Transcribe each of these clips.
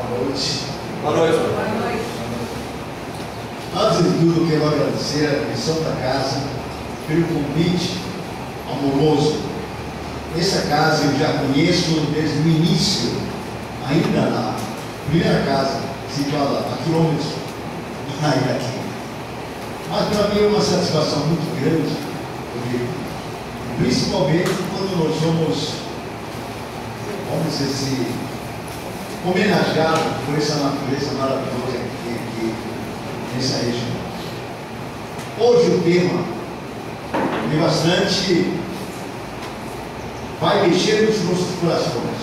Boa noite. Boa noite. Boa noite. Antes de tudo, quero agradecer a missão da casa pelo convite amoroso. Essa casa eu já conheço desde o início, ainda na primeira casa, situada a quilômetros daqui. Mas para mim é uma satisfação muito grande, porque, principalmente quando nós somos, vamos dizer assim, homenageados por essa natureza maravilhosa que nessa região. Hoje o tema é bastante, vai mexer nos nossos corações,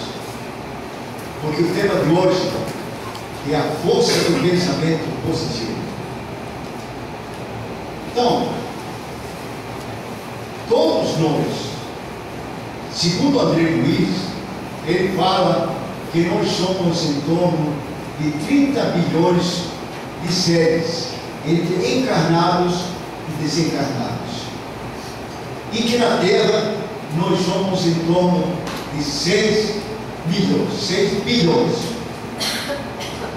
porque o tema de hoje é a força do pensamento positivo. Então, todos nós, segundo André Luiz, ele fala que nós somos em torno de 30 bilhões de seres, entre encarnados e desencarnados. E que na Terra nós somos em torno de 6 bilhões.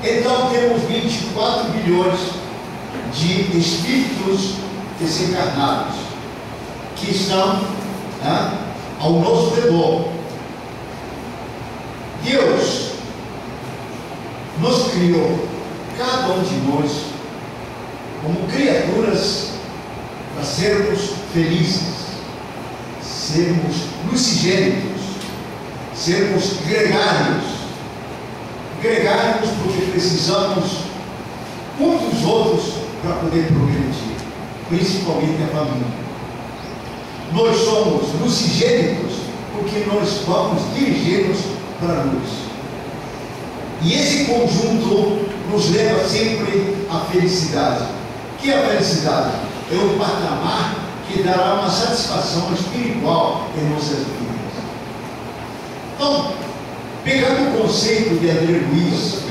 Então temos 24 bilhões de espíritos desencarnados que estão ao nosso redor. Deus nos criou, cada um de nós, como criaturas para sermos felizes, sermos lucigênicos, sermos gregários porque precisamos uns dos outros para poder progredir, principalmente a família. Nós somos lucigênicos porque nós vamos dirigir-nos para a luz. E esse conjunto nos leva sempre à felicidade. O que é a felicidade? É um patamar que dará uma satisfação espiritual em nossas vidas. Então, pegando o conceito de André Luiz,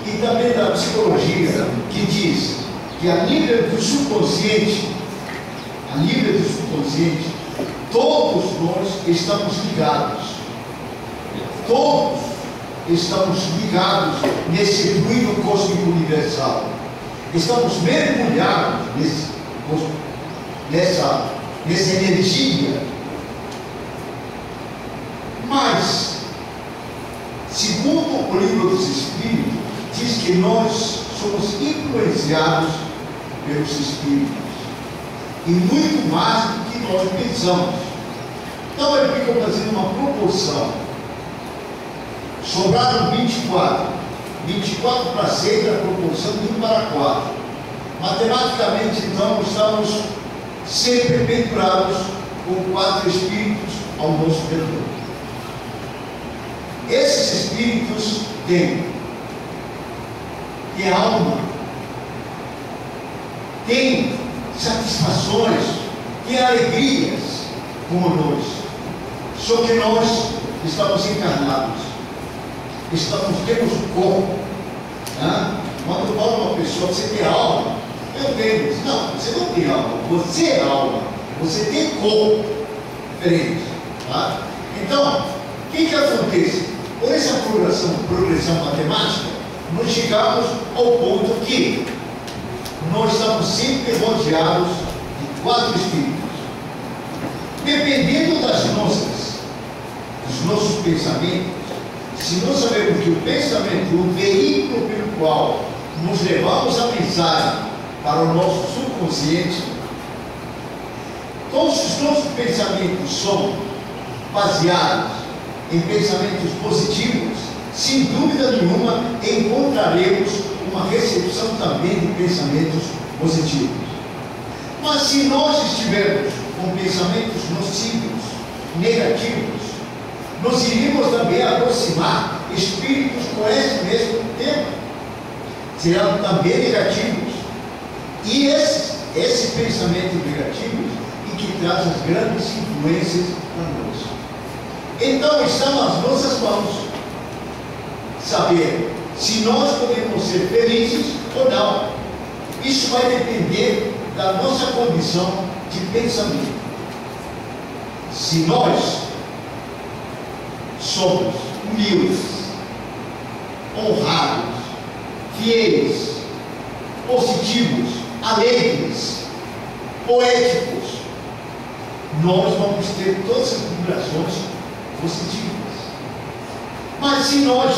e também da psicologia, que diz que a nível do subconsciente, todos nós estamos ligados. Todos estamos ligados nesse fluido cósmico universal. Estamos mergulhados nessa energia. Mas, segundo o livro dos Espíritos, diz que nós somos influenciados pelos Espíritos. E muito mais do que nós pensamos. Então ele fica fazendo uma proporção. Sobraram 24 para 6 a proporção de 1 para 4. Matematicamente, então, estamos sempre pendurados com 4 espíritos ao nosso redor. Esses espíritos têm alma, têm satisfações, têm alegrias, como nós. Só que nós estamos encarnados. Temos um corpo. Quando eu falo a uma pessoa, você tem alma? Eu tenho. Não, você não tem alma. Você é alma. Você tem corpo diferente. Então, o que acontece? Por essa progressão matemática, nós chegamos ao ponto que nós estamos sempre rodeados de 4 espíritos. Dependendo dos nossos pensamentos, se nós sabemos que o pensamento é o veículo pelo qual nos levamos a mensagem para o nosso subconsciente, todos os nossos pensamentos são baseados em pensamentos positivos, sem dúvida nenhuma encontraremos uma recepção também de pensamentos positivos. Mas se nós estivermos com pensamentos nocivos, negativos, nós iríamos também aproximar espíritos com esse mesmo tema. Serão também negativos. E esse pensamento negativo e que traz as grandes influências para nós. Então está nas nossas mãos saber se nós podemos ser felizes ou não. Isso vai depender da nossa condição de pensamento. Se nós somos humildes, honrados, fiéis, positivos, alegres, poéticos, nós vamos ter todas as vibrações positivas. Mas se nós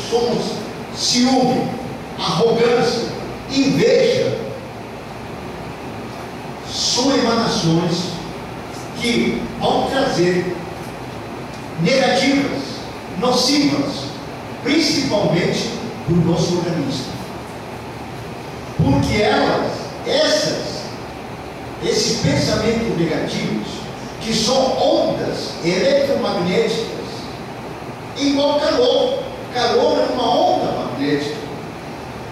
somos ciúme, arrogância, inveja, são emanações que vão trazer negativas, nocivas, principalmente para o nosso organismo. Porque esses pensamentos negativos, que são ondas eletromagnéticas, igual calor. Calor é uma onda magnética.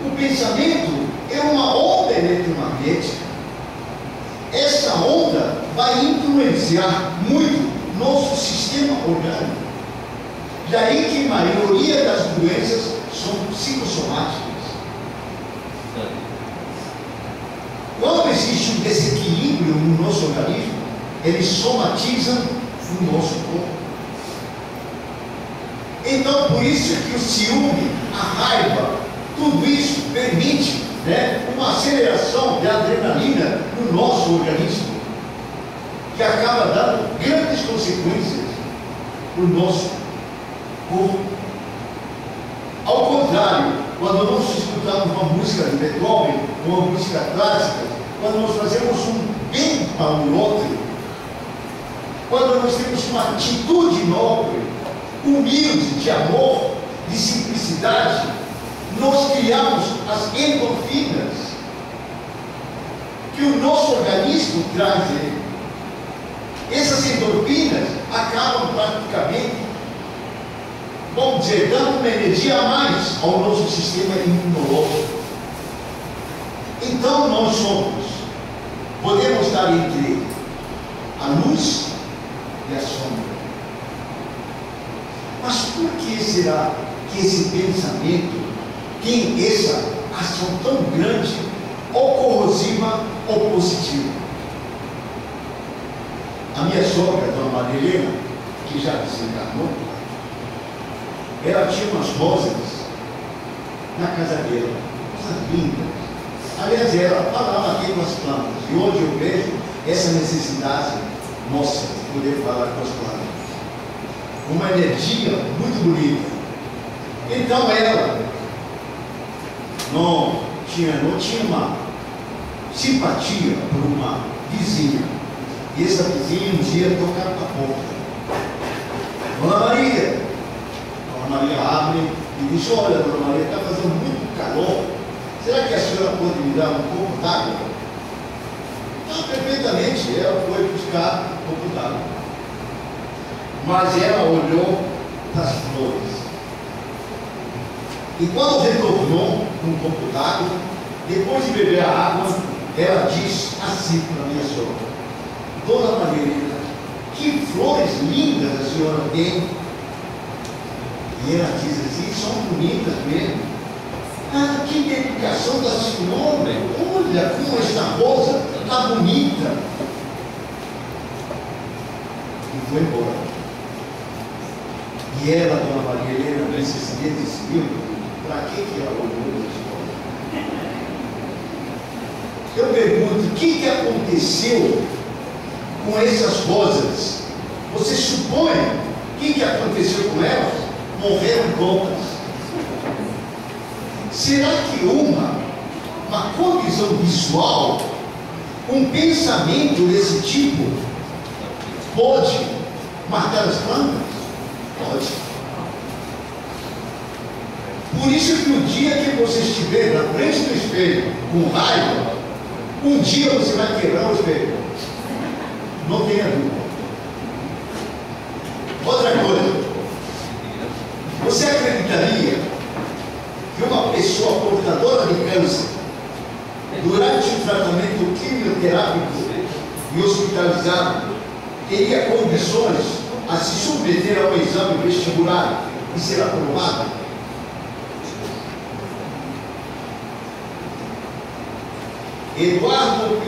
O pensamento é uma onda eletromagnética. Essa onda vai influenciar muito nosso sistema orgânico. Daí que a maioria das doenças são psicossomáticas. Quando existe um desequilíbrio no nosso organismo, ele somatiza no nosso corpo. Então, por isso que o ciúme, a raiva, tudo isso permite, uma aceleração de adrenalina no nosso organismo, que acaba dando grandes consequências para o nosso corpo. Ao contrário, quando nós escutamos uma música de Beethoven, uma música clássica, quando nós fazemos um bem para o outro, quando nós temos uma atitude nobre, humilde, de amor, de simplicidade, nós criamos as endorfinas que o nosso organismo traz. Essas endorfinas acabam praticamente, vamos dizer, dando uma energia a mais ao nosso sistema imunológico. Então nós podemos estar entre a luz e a sombra. Mas por que será que esse pensamento tem essa ação tão grande, ou corrosiva ou positiva? A minha sogra, Dona Maria Helena, que já desencarnou, ela tinha umas rosas na casa dela, coisas lindas. Aliás, ela falava aqui com as plantas, e hoje eu vejo essa necessidade nossa de poder falar com as plantas. Uma energia muito bonita. Então ela não tinha uma simpatia por uma vizinha. E essa vizinha um dia tocava na porta. Dona Maria abre e diz: olha, Dona Maria, está fazendo muito calor. Será que a senhora pode me dar um pouco d'água? Não, perfeitamente. Ela foi buscar um pouco d'água. Mas ela olhou as flores. E quando retornou com um pouco d'água, depois de beber a água, ela diz assim para a minha sogra: Dona Maria, que flores lindas a senhora tem. E ela diz assim: são bonitas mesmo. Ah, que dedicação da senhora! Olha como esta rosa está bonita. E foi embora. E ela, Dona Maria Helena, nesses meses, para que ela olhou essa história? Eu pergunto: o que aconteceu com essas rosas? Você supõe o que aconteceu com elas? Morreram todas. Será que uma condição visual, um pensamento desse tipo, pode matar as plantas? Pode. Por isso que o dia que você estiver na frente do espelho com raiva, um dia você vai quebrar o espelho. Não tenha dúvida. Outra coisa, você acreditaria que uma pessoa portadora de câncer, durante o tratamento quimioterápico e hospitalizado, teria condições a se submeter a um exame vestibular e ser aprovado? Eduardo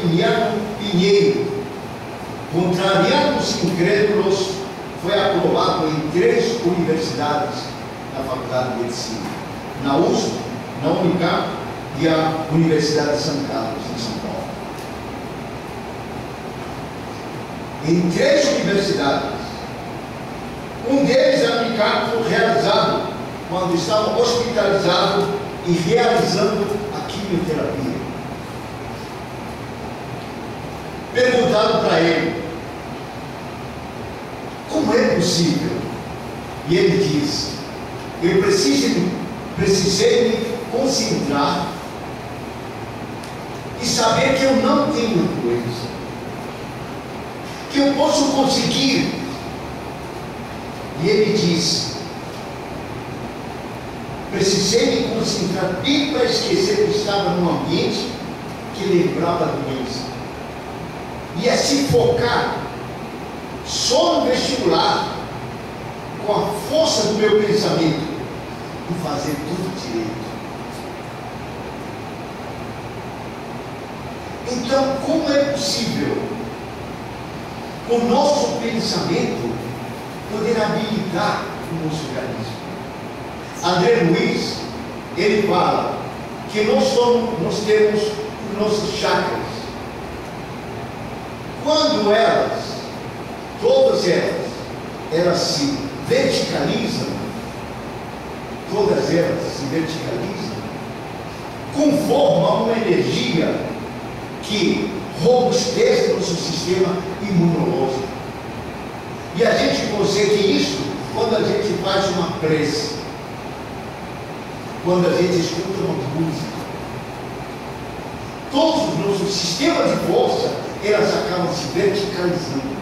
Pinheiro, contrariando os incrédulos, foi aprovado em 3 universidades da Faculdade de Medicina. na USP, na Unicamp e a Universidade de São Carlos, em São Paulo. Em 3 universidades, um deles, a Unicamp, foi realizado quando estava hospitalizado e realizando a quimioterapia. Perguntado para ele, como é possível? E ele diz, eu precisei me concentrar e saber que eu não tenho doença, que eu posso conseguir. E ele diz, precisei me concentrar bem para esquecer que estava num ambiente que lembrava a doença. E assim focar só no vestibular, com a força do meu pensamento, e fazer tudo direito. Então, como é possível o nosso pensamento poder habilitar o nosso organismo? André Luiz, ele fala que nós temos os nossos chakras. Quando todas elas se verticalizam, conformam uma energia que robustece o nosso sistema imunológico. E a gente consegue isso quando a gente faz uma prece, quando a gente escuta uma música. Todos os nossos sistemas de força, elas acabam se verticalizando.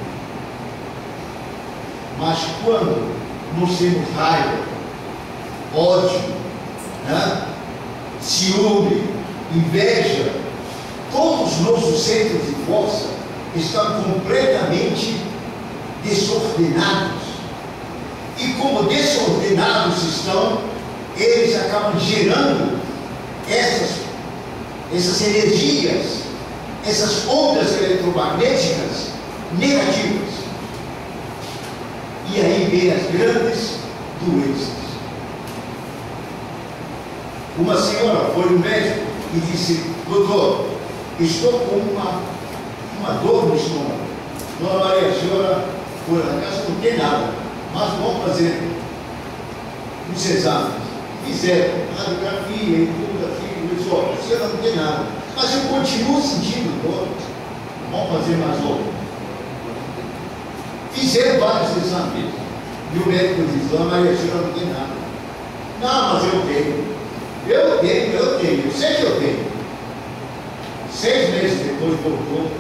Mas quando nós temos raiva, ódio, ciúme, inveja, todos os nossos centros de força estão completamente desordenados. E como desordenados estão, eles acabam gerando essas energias, essas ondas eletromagnéticas negativas. E aí vem as grandes doenças. Uma senhora foi no médico e disse, doutor, estou com uma dor no estômago. Dona Maria, a senhora foi na casa, não tem nada, mas vamos fazer uns exames. Fizeram radiografia e tudo aquilo. Eu disse, olha, a senhora não tem nada, mas eu continuo sentindo dor. Vamos fazer mais outro. Fizeram vários exames. E o médico disse, dona Maria, a senhora não tem nada. Não, mas eu tenho. Eu sei que eu tenho. 6 meses depois voltou.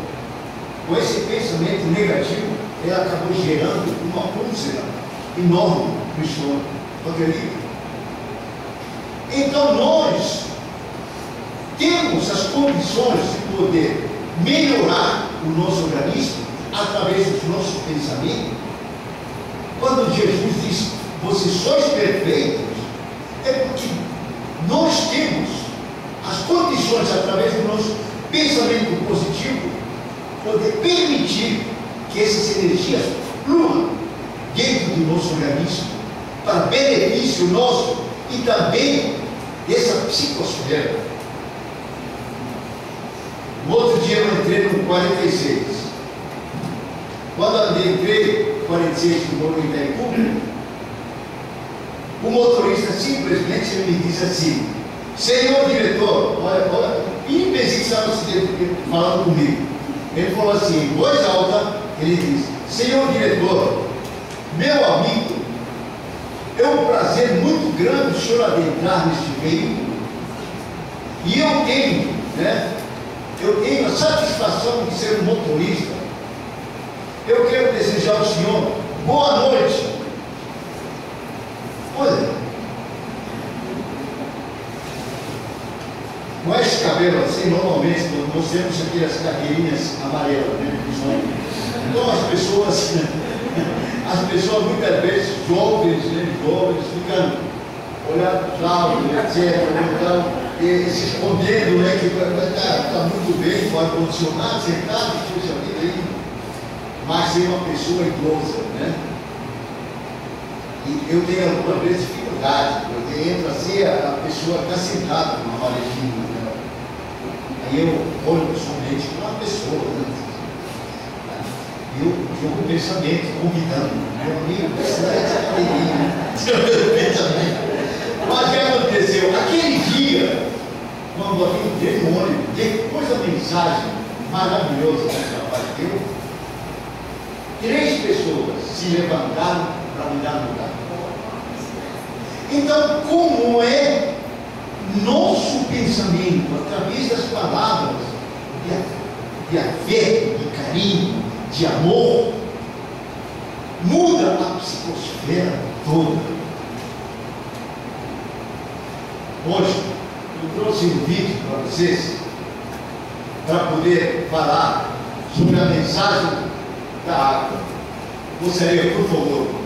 Com esse pensamento negativo, ele acabou gerando uma úlcera enorme no estômago. Não acredita? Então nós temos as condições de poder melhorar o nosso organismo através dos nossos pensamentos. Quando Jesus diz, vocês sois perfeitos, é porque nós temos as condições, através do nosso pensamento positivo, poder permitir que essas energias fluam dentro do nosso organismo, para benefício nosso e também dessa psicosfera. No outro dia eu entrei no 46. Quando eu entrei no 46 no Ministério Público, o motorista simplesmente me disse assim, senhor diretor, olha, imbecil estava falando comigo. Ele falou assim, em voz alta, ele disse, senhor diretor, meu amigo, é um prazer muito grande o senhor adentrar neste veículo. E eu tenho a satisfação de ser um motorista. Eu quero desejar ao senhor boa noite. Olha, com esse cabelo assim, normalmente nós temos aqui as cadeirinhas amarelas, né? Então as pessoas muitas vezes, jovens ficam olhando para o lado, etc. Então, se escondendo, né? Que está muito bem, com ar-condicionado, sentado, puxa vida aí. Mas é uma pessoa idosa, né? E eu tenho algumas vezes fico realidade. Eu entro assim, a pessoa está sentada numa varejinha. Aí eu olho somente para uma pessoa, né? E eu jogo o pensamento, convidando, meu amigo, sai dessa cadeirinha. Mas o que aconteceu? Aquele dia, quando aquele demônio, depois da mensagem maravilhosa que o rapaz deu, 3 pessoas se levantaram para me dar lugar. Então, como é nosso pensamento, através das palavras de afeto, de carinho, de amor, muda a psicosfera toda. Hoje, eu trouxe um vídeo para vocês, para poder falar sobre a mensagem da água. Gostaria, por favor.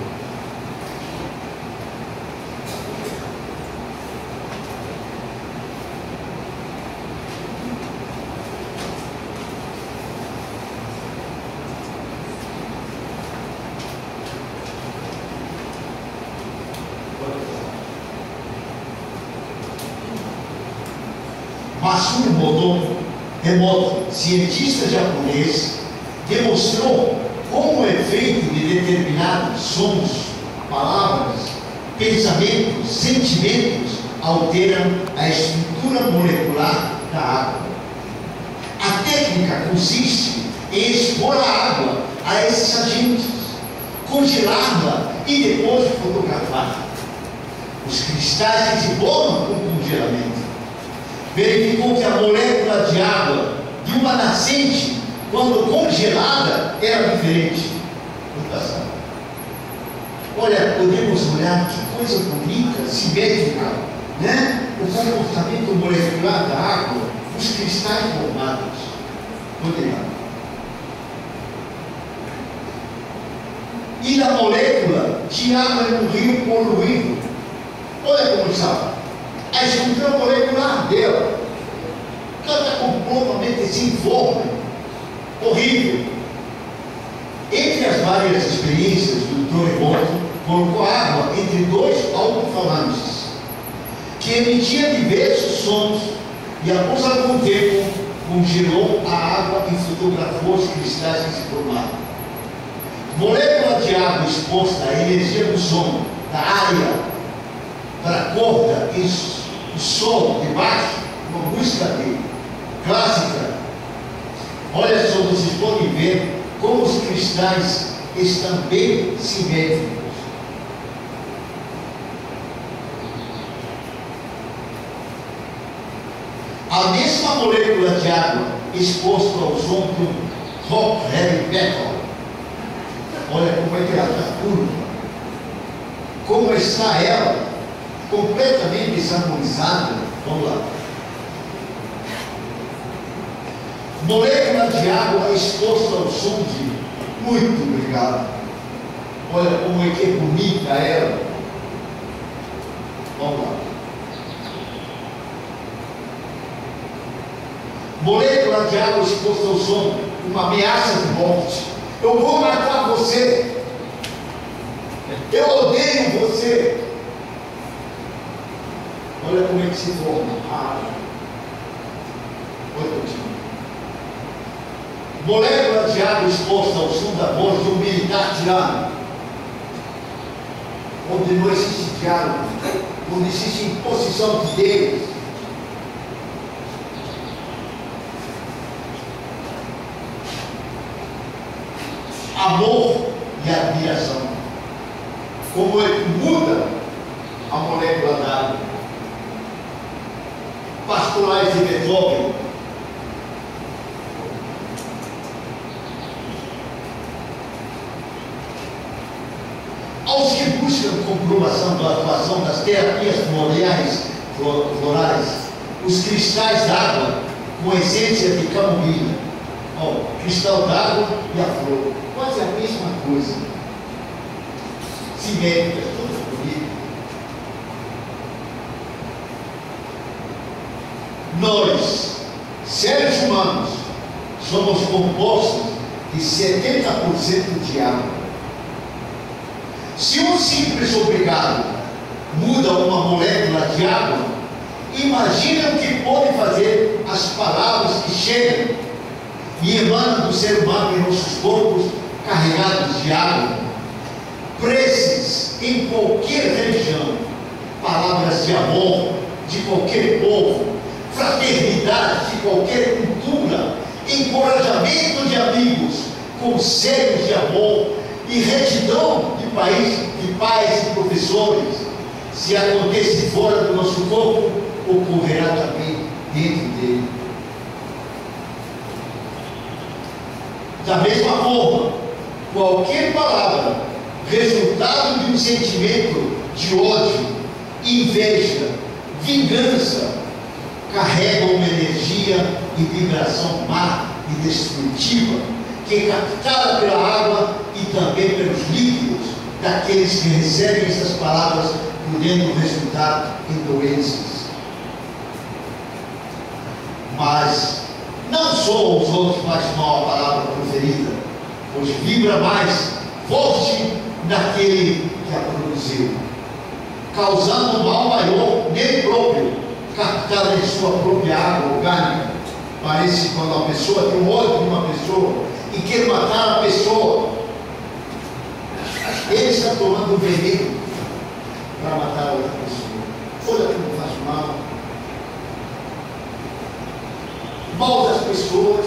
Matsumoto Emoto, cientista japonês, demonstrou como o efeito de determinados sons, palavras, pensamentos, sentimentos alteram a estrutura molecular da água. A técnica consiste em expor a água a esses agentes, congelá-la e depois fotografar. Os cristais que se formam com o congelamento. Verificou que a molécula de água de uma nascente, quando congelada, era diferente do passado. Olha, podemos olhar que coisa bonita, simétrica, né? O comportamento molecular da água, os cristais formados. Poderá. E na molécula de água no rio poluído. Olha como está. A estrutura molecular dela, ela está completamente sem forma, horrível. Entre as várias experiências do Torremoto, colocou água entre 2 alto-falantes, que emitia diversos sons, e após algum tempo, congelou a água e fotografou os cristais que se formaram. Molécula de água exposta à energia do som, da área, para a corda, o sol de baixo, uma música dele, clássica. Olha só, vocês podem ver como os cristais estão bem simétricos. A mesma molécula de água exposta ao som de um rock heavy metal. Olha como é que ela está curva. Como está ela? Completamente desarmonizada. Vamos lá. Molécula de água exposta ao som de muito obrigado. Olha como é que é bonita ela. Vamos lá. Molécula de água exposta ao som, uma ameaça de morte. Eu vou matar você. Eu odeio você. Olha como é que se forma a água. Olha continuar. Molécula de água exposta ao som da voz de um militar tirano, onde não existe diálogo, onde existe imposição de Deus. Amor e admiração. Como é que muda a molécula da água. Pastorais de Beethoven. Aos que buscam comprovação da atuação das terapias florais, os cristais d'água com essência de camomila, cristal d'água e a flor, quase a mesma coisa, simétricas, tudo bonito. Nós, seres humanos, somos compostos de 70% de água. Se um simples obrigado muda muda uma molécula de água, imagina o que podem fazer as palavras que chegam e emanam do ser humano em nossos corpos carregados de água. Preces em qualquer religião, palavras de amor de qualquer povo, fraternidade de qualquer cultura, encorajamento de amigos, conselhos de amor e retidão de pais e professores, se acontece fora do nosso corpo, ocorrerá também dentro dele. Da mesma forma, qualquer palavra resultado de um sentimento de ódio, inveja, vingança, carrega uma energia e vibração má e destrutiva, que é captada pela água e também pelos líquidos daqueles que recebem essas palavras, podendo resultar em doenças. Mas não só os outros faz mal a palavra proferida, pois vibra mais forte naquele que a produziu, causando um mal maior nele próprio, captada em sua própria água orgânica. Parece quando a pessoa tem ódio de uma pessoa e quer matar a pessoa, ele está tomando veneno para matar a outra pessoa. Olha como faz mal. Mal das pessoas,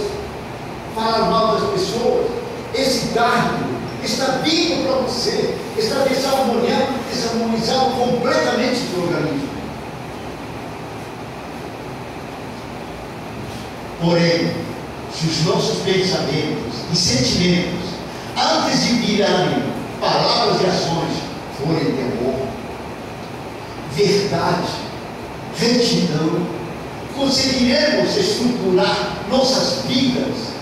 falar mal das pessoas. Esse dardo está vindo para você, está desarmonizando completamente o seu organismo. Porém, se os nossos pensamentos e sentimentos, antes de virarem palavras e ações, forem de amor, verdade, retidão, conseguiremos estruturar nossas vidas,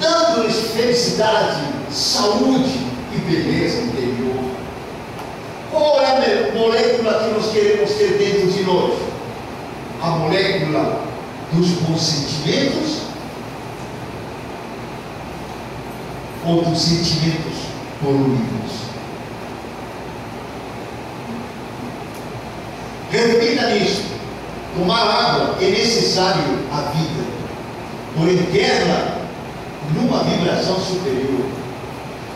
dando-lhes felicidade, saúde e beleza interior. Qual é a molécula que nós queremos ter dentro de nós? A molécula dos bons sentimentos ou dos sentimentos poluídos? Repita nisso: tomar água é necessário à vida, porém interna numa vibração superior.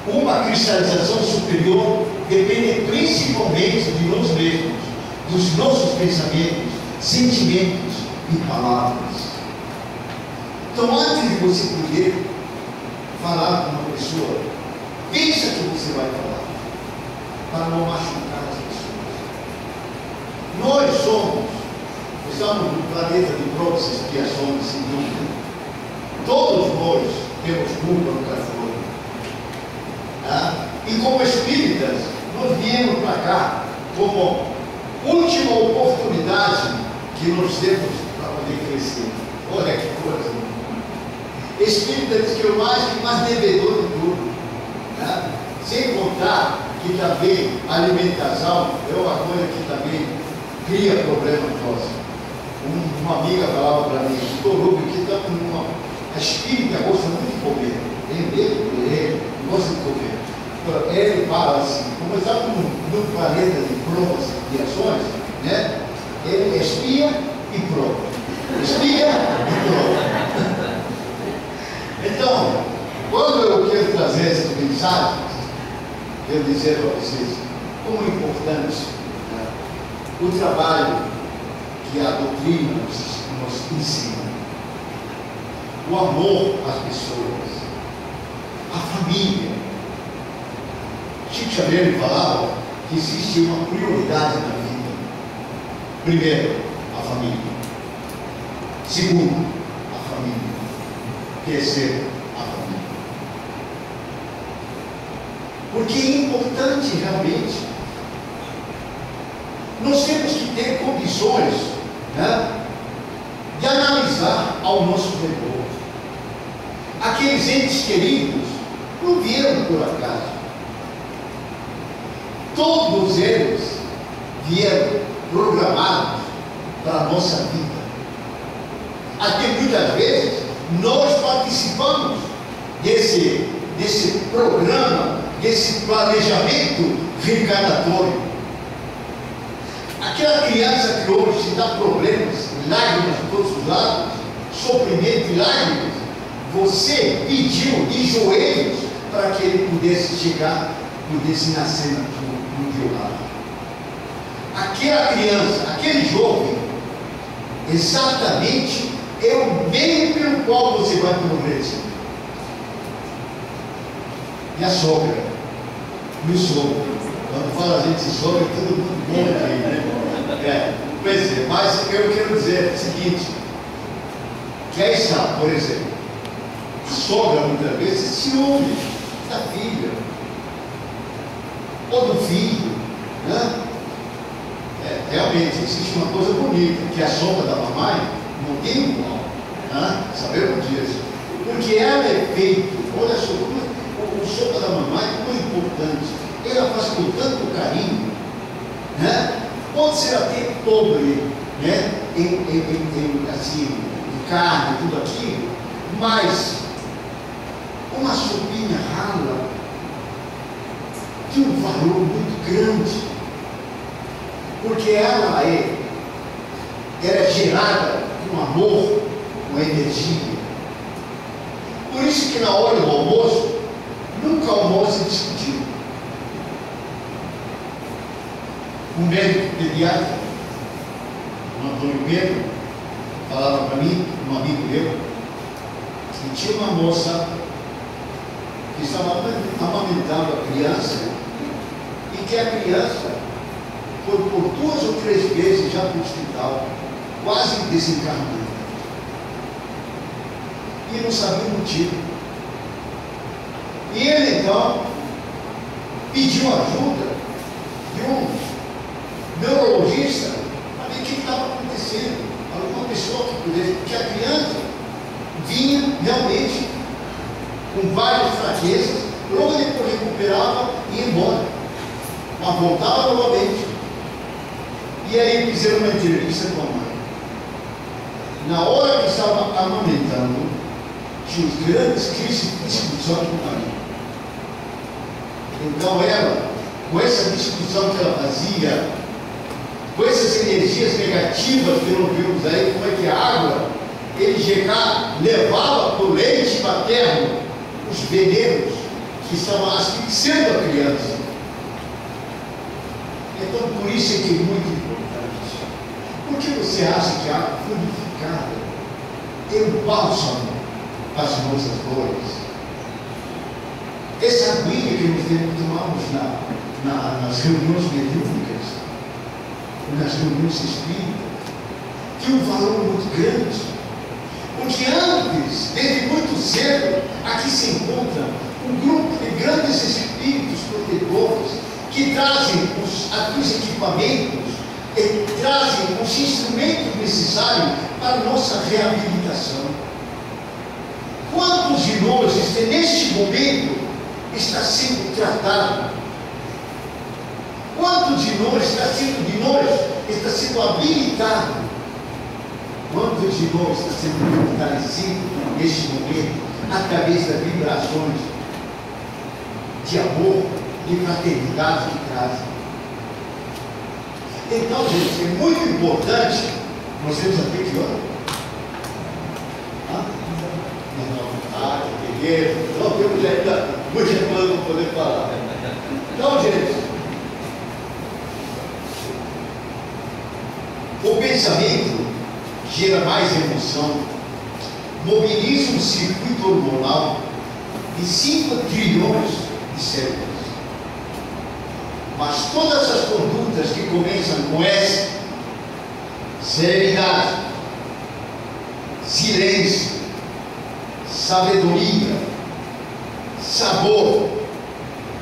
Uma cristalização superior depende principalmente de nós mesmos, dos nossos pensamentos, sentimentos e palavras. Então, antes de você poder falar com uma pessoa, pensa que você vai falar, para não machucar as pessoas. Estamos no planeta de provas e expiações, sem dúvida. Todos nós temos culpa no cartório. E como espíritas, nós viemos para cá como última oportunidade que nós temos para poder crescer. Olha que coisa. Espírita diz que é o mais devedor de tudo. Sem contar que também a alimentação é uma coisa que também cria problema nosso. Uma amiga falava para mim: doutor, que estamos numa. A espírita gosta muito de comer. Ele gosta de comer. Ele fala assim: como estamos num planeta de provas e ações, né? Ele espia e prova. Espia e prova. Então, quando eu quero trazer essas mensagens, quero dizer para vocês como é importante, né, o trabalho que a doutrina nos ensina. O amor às pessoas, a família. Chico Xavier falava que existe uma prioridade na vida. Primeiro, a família. Segundo, a família. Terceiro, a família. Porque é importante realmente. Nós temos que ter condições, né, de analisar ao nosso redor. Aqueles entes queridos não vieram por acaso. Todos eles vieram programados para a nossa vida. Até muitas vezes nós participamos desse programa, desse planejamento reencarnatório. Aquela criança que hoje te dá problemas, lágrimas de todos os lados, sofrimento e lágrimas, você pediu de joelhos para que ele pudesse chegar, pudesse nascer no teu lado. Aquela criança, aquele jovem, exatamente é o meio pelo qual você vai progredir. E a sogra, e o sogro. Quando fala a gente sogra, todo mundo bom aqui, né? Pois é, mas eu quero dizer o seguinte, que aí está, por exemplo, a sogra muitas vezes se ouve da filha, ou do filho, né? Realmente existe uma coisa bonita, que a sombra da mamãe não tem igual, né? Sabemos disso, porque ela é feita, olha só, o sombra da mamãe é muito importante, ela faz com tanto carinho, né? Pode ser até pobre, né? Assim, em carne, tudo aquilo, mas uma sopinha rala tem um valor muito grande, porque ela é gerada com amor, com energia. Por isso que na hora do almoço, nunca almoça discutido. Um médico pediatra, o Antônio Pedro, falava para mim, um amigo meu, que tinha uma moça que estava amamentando a criança e que a criança foi por 2 ou 3 vezes já para o hospital, quase desencarnando. E não sabia o motivo. E ele então pediu ajuda de um neurologista para ver o que estava acontecendo. Alguma pessoa que pudesse, porque a criança vinha realmente com várias fraquezas, logo depois recuperava e ia embora, mas voltava novamente. E aí fizeram uma entrevista com a mãe. Na hora que estava amamentando, tinha os grandes crises de discussão com o marido. Então ela, com essa discussão que ela fazia, com essas energias negativas que nós vimos aí, como é que a água, ele levava para o leite materno os venenos que estavam asfixiando a criança. Então, por isso é que é muito importante. Por que você acha que a água purificada é um bálsamo para as nossas dores? Essa aguinha que nós tomamos nas reuniões mediúnicas, nas reuniões espíritas, tem um valor muito grande. Porque antes, desde muito cedo, aqui se encontra um grupo de grandes espíritos protetores que trazem os equipamentos, trazem os instrumentos necessários para a nossa reabilitação. Quantos de nós, neste momento, está sendo tratado? Quantos de nós está sendo habilitado? Quantos de nós está sendo fortalecido neste momento, através das vibrações de amor, de fraternidade que trazem? Então, gente, é muito importante. Nós temos até que hora? Beleza. Não temos ainda muita coisa para poder falar. Então, gente, o pensamento gera mais emoção, mobiliza um circuito hormonal de 5 trilhões de células. Mas todas as condutas que começam com S, serenidade, silêncio, sabedoria, sabor,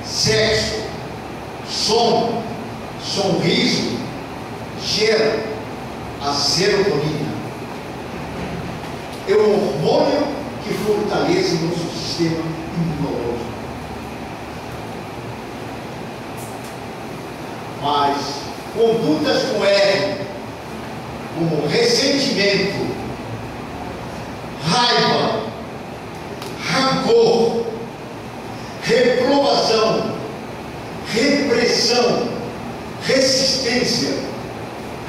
sexo, som, sorriso, gera a serotonina. É um hormônio que fortalece o nosso sistema imunológico. Mas condutas com R, como ressentimento, raiva, rancor, reprovação, repressão, resistência,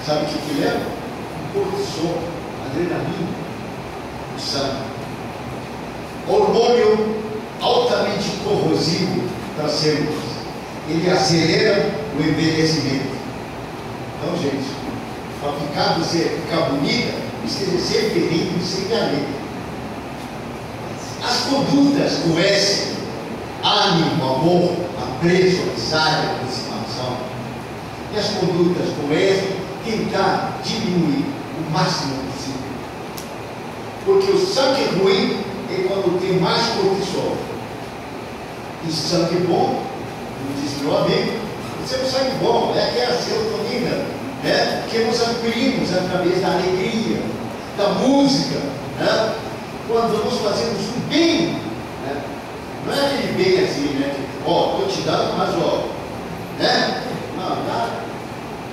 Sabe o que leva? Um cortisol, adrenalina, o sangue. Hormônio altamente corrosivo das células. Ele acelera o envelhecimento. Então, gente, para você ficar bonita, esteja sempre rindo e sempre alegre. As condutas com S, ânimo, amor, apreço, amizade, aproximação. E as condutas com S, tentar diminuir o máximo possível. Porque o sangue ruim é quando tem mais cortisol. E sangue bom, como diz meu amigo, isso é um sangue bom, é aquela serotonina, né? Que nós adquirimos através da alegria, da música, né? Quando nós fazemos um bem, né? Não é aquele bem assim, né? Ó, estou te dando, mas ó, né? Não, dá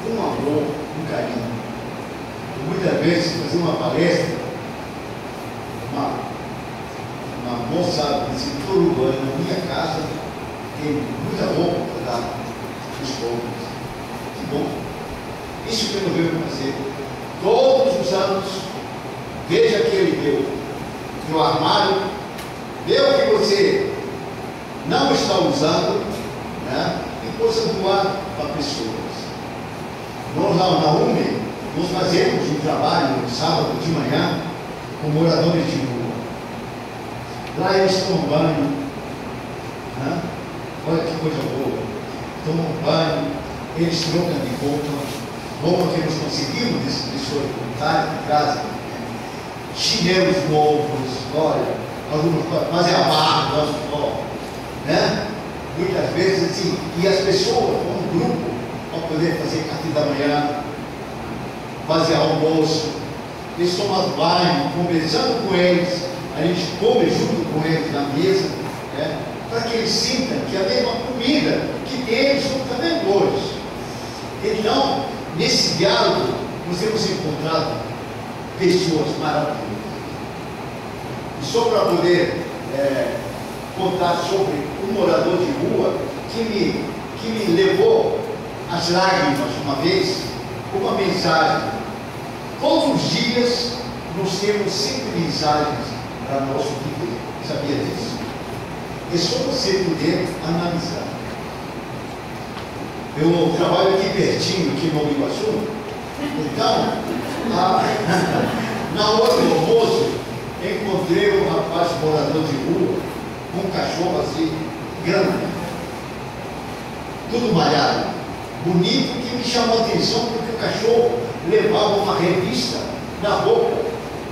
com amor, com carinho. Muitas vezes fazer uma palestra, uma moça desse urbano na minha casa tem muita roupa para dar os pobres. Que bom. Isso que eu venho fazer todos os anos. Veja que ele deu no armário, vê o que você não está usando, né? E possa doar para pessoas. Nós lá na UME, nós fazemos um trabalho no sábado de manhã com moradores de rua. Lá eles tomam banho, né? Olha que coisa boa. Tomam banho, eles trocam de roupa que nós conseguimos desse pessoal voluntário de casa, chinelos novos, olha, alguns fazem a barba, né? Muitas vezes assim, e as pessoas vão um grupo para poder fazer café da manhã, fazer almoço, eles tomam banho, conversando com eles, a gente come junto com eles na mesa, né? Para que eles sintam que a mesma comida que eles são também boas. Então, nesse diálogo, nós temos encontrado pessoas maravilhosas. E só para poder contar sobre um morador de rua que me levou às lágrimas uma vez, uma mensagem. Todos os dias nós temos 5 mensagens para nosso viver. Sabia disso? É só você poder analisar. Eu trabalho aqui pertinho, aqui no Iguaçu. Então, na hora do almoço, encontrei um rapaz morador de rua, com um cachorro assim, grande, tudo malhado, bonito, que me chamou a atenção porque o cachorro levava uma revista na roupa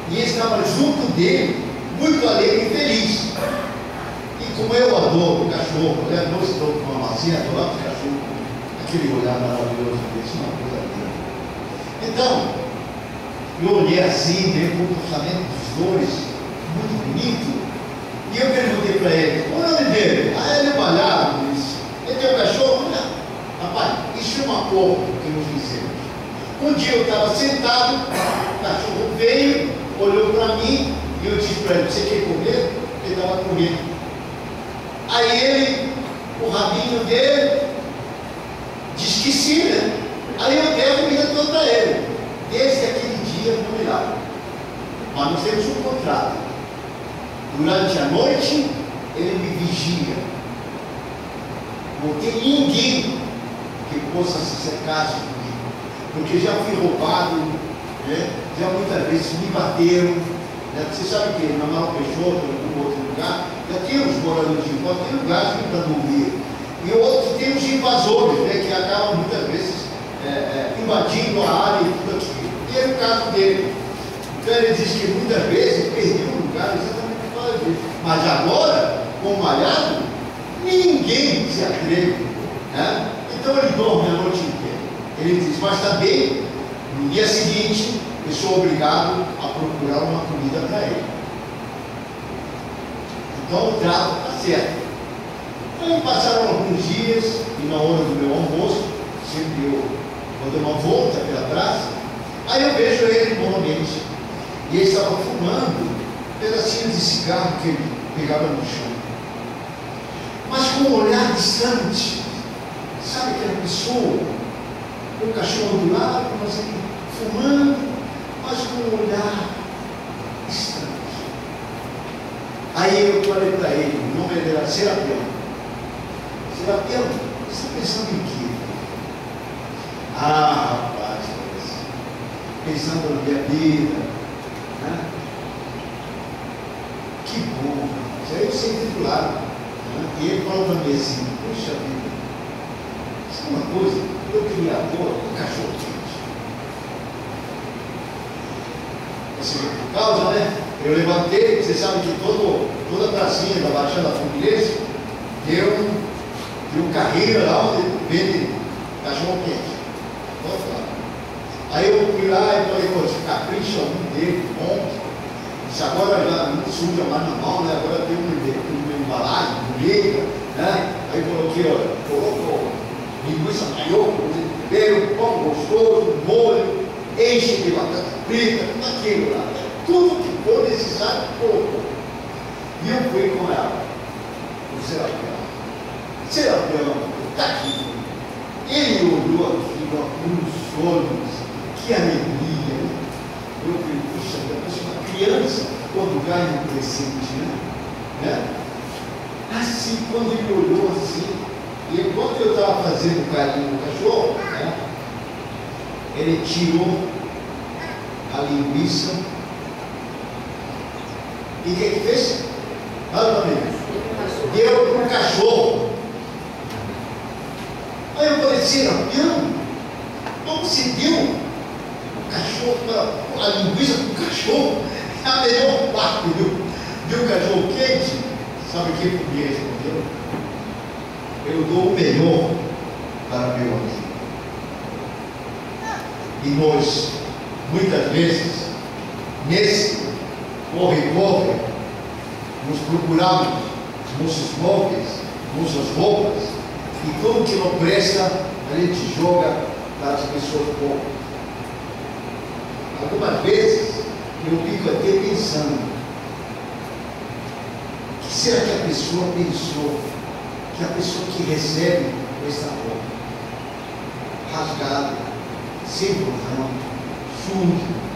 e ele estava junto dele, muito alegre e feliz. E como eu adoro o cachorro, né? Não estou com uma massinha, adoro o cachorro, aquele olhar maravilhoso desse, uma coisa linda. Então, eu olhei assim, veio o comportamento dos dois, muito bonito, e eu perguntei para ele, qual é o nome dele? Ah, ele é malhado, disse. Ele tem um cachorro? Não. Rapaz, isso é um acordo que nos fizemos. Um dia eu estava sentado, o cachorro veio, olhou para mim, e eu disse para ele, você quer comer? Ele estava comendo. Aí ele, o rabinho dele, disse que sim, né? Aí eu dei a comida toda para ele. Desde aquele dia não me lavo. Mas nós temos um contrato. Durante a noite, ele me vigia. Não tem ninguém que possa se cercar comigo. Porque já fui roubado, né? Já muitas vezes me bateram. Né? Você sabe que na Manuel Peixoto, em algum outro lugar, já tem os moradores de rua, tem lugares para dormir. E outros tem os invasores, né? Que acabam muitas vezes invadindo a área e tudo aquilo. E é o caso dele. Então ele diz que muitas vezes perdeu o lugar exatamente por causa disso. Mas agora, com o malhado, ninguém se atreve. Né? Então ele dorme a noite inteira. Ele diz, mas também, no dia seguinte, eu sou obrigado a procurar uma comida para ele. Então o trato está certo. Aí passaram alguns dias, e na hora do meu almoço, sempre eu vou dar uma volta pela praça, aí eu vejo ele novamente. E ele estava fumando pedacinhos de cigarro que ele pegava no chão. Mas com um olhar distante. Sabe aquela pessoa, o cachorro do lado, mas ele falei para ele, o nome dele era Serapião. Serapião, você está pensando em quê? Ah, rapaz, pensando na minha vida, né? Que bom, rapaz. Aí eu sentei do lado, né? E ele falou para mim assim, poxa vida, sabe uma coisa? Eu queria um cachorro quente. Assim, por causa, né? Eu levantei, você sabe que toda a pracinha da Baixada Fluminense tem um carrinho lá onde vende cachorro quente. Aí eu fui lá e falei, poxa, capricha um dele, bom. Isso agora já não suja mais na mão, né? Agora tem uma embalagem, bonita, né? Aí coloquei, olha, colocou linguiça maior, tempero, pão gostoso, molho, enche de batata frita, tudo aquilo lá. Tudo que for necessário, colocou. E eu fui com ela, o Serapião. Serapião, está aqui. Ele olhou aquilo, abriu os olhos, que alegria, né? Eu falei, puxa, uma criança quando ganha um presente, né? Assim, quando ele olhou assim, e enquanto eu estava fazendo carinho no cachorro, né? Ele tirou a linguiça e o que ele fez? Fala para mim. Deu para o cachorro. Aí eu falei, Serapião, como se deu o cachorro, a linguiça para o cachorro? É a melhor parte do cachorro quente. Sabe o que ele respondeu? Eu dou o melhor para meu amigo. E nós, muitas vezes, nesse corre-corre, nos procuramos nossos móveis, nossas roupas, e tudo que não presta, a gente joga para as pessoas pobres. Algumas vezes, eu fico até pensando, o que será que a pessoa pensou? Que a pessoa que recebe essa roupa, rasgada, sem botão, sujo.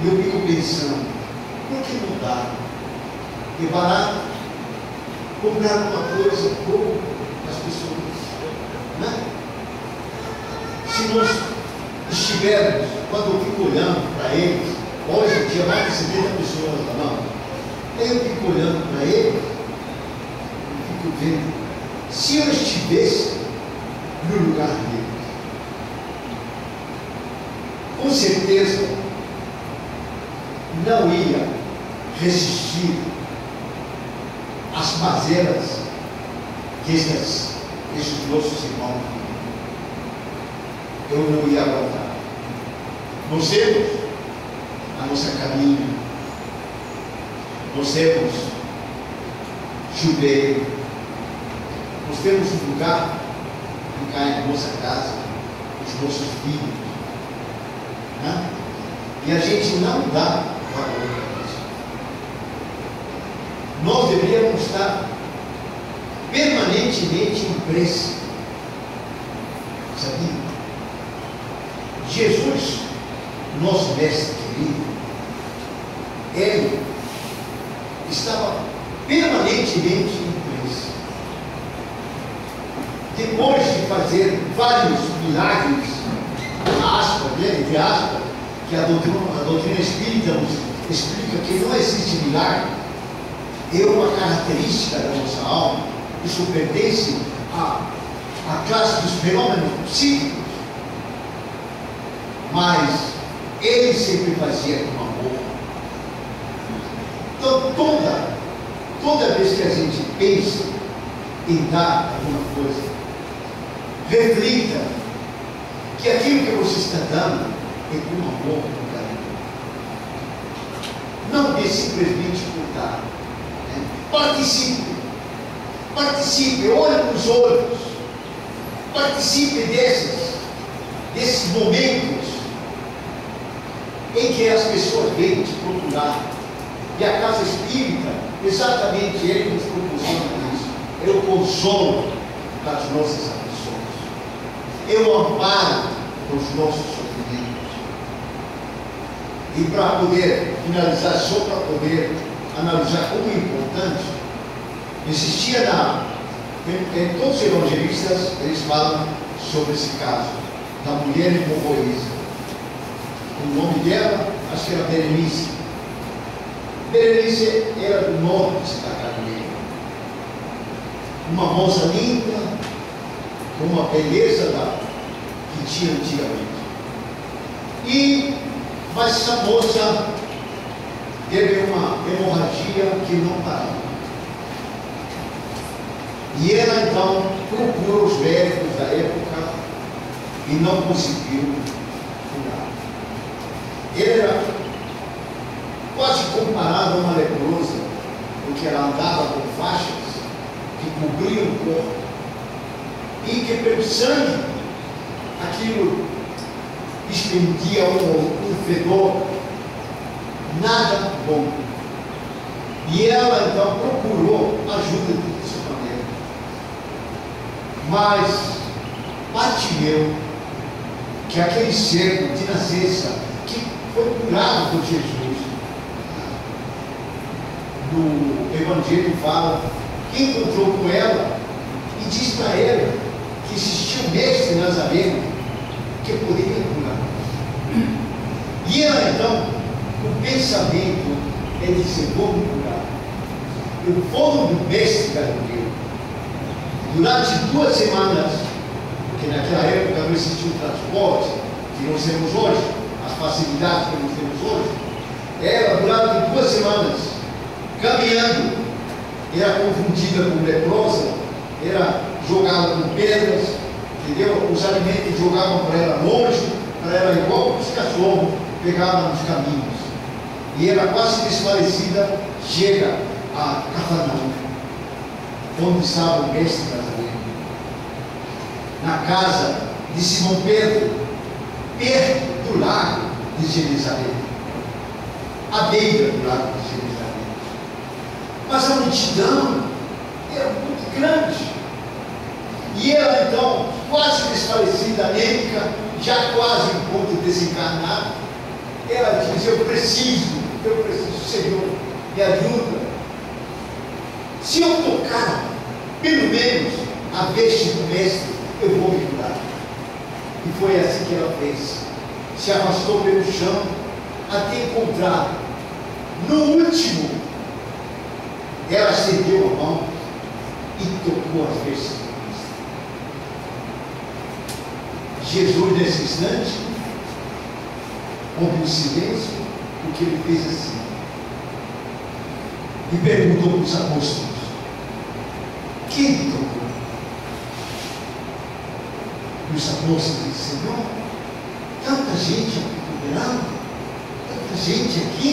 E eu fico pensando, por que não dá? É barato comprar uma coisa boa para as pessoas, né? Se nós estivermos, quando eu fico olhando para eles, hoje tinha mais de 70 pessoas na mão, aí eu fico olhando para eles, e fico vendo, se eu estivesse no lugar deles, com certeza não ia resistir às mazelas que esses nossos irmãos eu não ia aguentar. Nós temos a nossa caminha, nós temos chuveiro, nós temos um lugar que cai na nossa casa, os nossos filhos, né? E a gente não dá valor para isso. Nós deveríamos estar permanentemente em preço. Sabia? Jesus, nosso mestre querido, ele estava permanentemente em preço. Depois de fazer vários milagres, entre aspas, que a doutrina espírita nos explica que não existe milagre, é uma característica da nossa alma, isso pertence à classe dos fenômenos psíquicos, mas ele sempre fazia com amor. Então toda vez que a gente pensa em dar alguma coisa, reflita que aquilo que você está dando é com amor, com carinho. Não dê simplesmente por dar. Né? Participe, olhe nos olhos, participe desses momentos em que as pessoas vêm te procurar. E a casa espírita, exatamente ele nos proporciona isso. É o consolo das nossas aflições, é o amparo dos nossos sofrimentos. E para poder finalizar, só para poder analisar como é importante, existia em todos os evangelistas, eles falam sobre esse caso, da mulher hemorroísa. O nome dela, acho que era Berenice. Berenice era do norte da Galileia. Uma moça linda, com uma beleza que tinha antigamente. Mas essa moça teve uma hemorragia que não parava. E ela então procurou os médicos da época e não conseguiu curar. Ele era quase comparado a uma leprosa, porque ela andava com faixas que cobriam o corpo e que pelo sangue aquilo expendia um fedor nada bom. E ela então procurou ajuda de sua maneira. Mas Bartimeu, que é aquele cego de nascença, que foi curado por Jesus, no Evangelho fala que encontrou com ela e disse para ela que existia um mestre nazareno que poderia curar. E ela então, o pensamento é dizer: vou me curar, eu vou no mestre Galileu. Durante 2 semanas, porque naquela época não existia o transporte que nós temos hoje, as facilidades que nós temos hoje, ela durante 2 semanas caminhando, era confundida com leprosa, era jogada com pedras, entendeu? Os alimentos jogavam para ela longe, para ela igual os cachorros pegavam nos caminhos. E ela quase desfalecida chega a Cafarnaum, onde estava o mestre Nazareno, na casa de Simão Pedro, perto do lago de Genezaré, à beira do lago de Genezaré. Mas a multidão era muito grande. E ela então, quase desfalecida, anêmica, já quase em ponto de desencarnar, ela diz: eu preciso, Senhor, me ajuda. Se eu tocar, pelo menos, a veste do mestre, eu vou me curar. E foi assim que ela fez. Se arrastou pelo chão, até encontrar, no último, ela estendeu a mão e tocou as vestes do Cristo. Jesus, nesse instante, houve um silêncio, porque ele fez assim. E perguntou para os apóstolos: quem me tocou? E os apóstolos disseram: Senhor, tanta gente aqui cooperando, tanta gente aqui,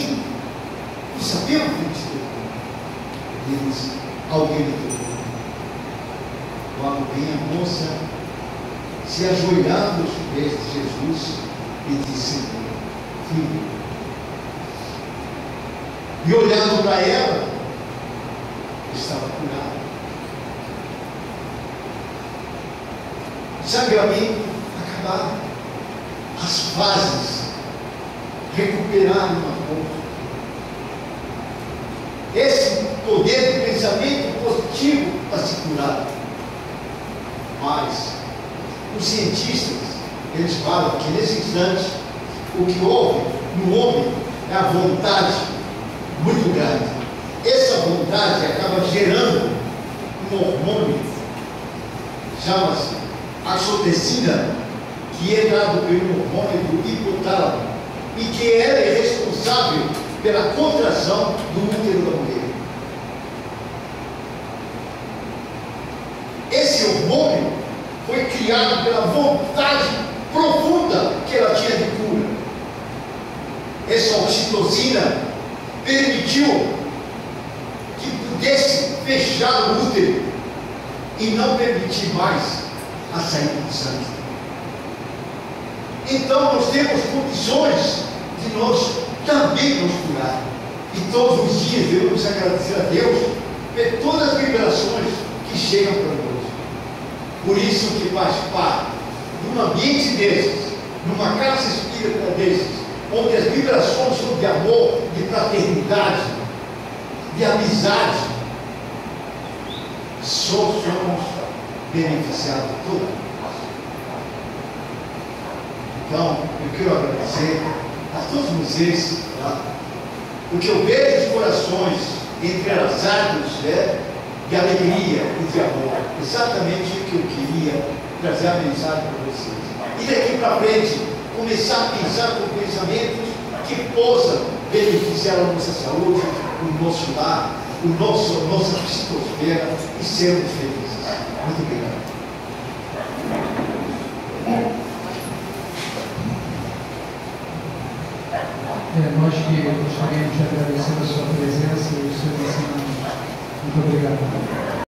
não sabemos quem te tocou. Ele disse: alguém me tocou. Logo vem a moça, se ajoelhando aos pés de Jesus, e disse: Senhor, filho. E olhando para ela, estava curada. Sangramento acabado, as fases recuperaram uma pouco. Esse poder do pensamento positivo para se curar. Mas os cientistas, eles falam que nesse instante o que houve no homem é a vontade muito grande. Essa vontade acaba gerando um hormônio, chama-se axotocina, que é dado pelo hormônio do hipotálamo e que é responsável pela contração do útero da mulher. Esse hormônio foi criado pela vontade profunda que ela tinha de cura. Essa oxitocina permitiu que pudesse fechar o útero e não permitir mais a saída do sangue. Então nós temos condições de nós também nos curar. E todos os dias devemos agradecer a Deus por todas as liberações que chegam para nós. Por isso que faz parte de um ambiente desses, numa casa espírita desses, onde as vibrações são de amor, de fraternidade, de amizade, só somos beneficiados todos. Então, eu quero agradecer a todos vocês, tá? Porque eu vejo os corações entrelaçados, né, de alegria e de amor. Exatamente o que eu queria trazer a mensagem para vocês. E daqui para frente, começar a pensar com pensamentos que possam beneficiar a nossa saúde, o nosso lar, nossa psicosfera e sermos felizes. Muito obrigado. Nós que gostaríamos de agradecer a sua presença e o seu ensinamento. Muito obrigado.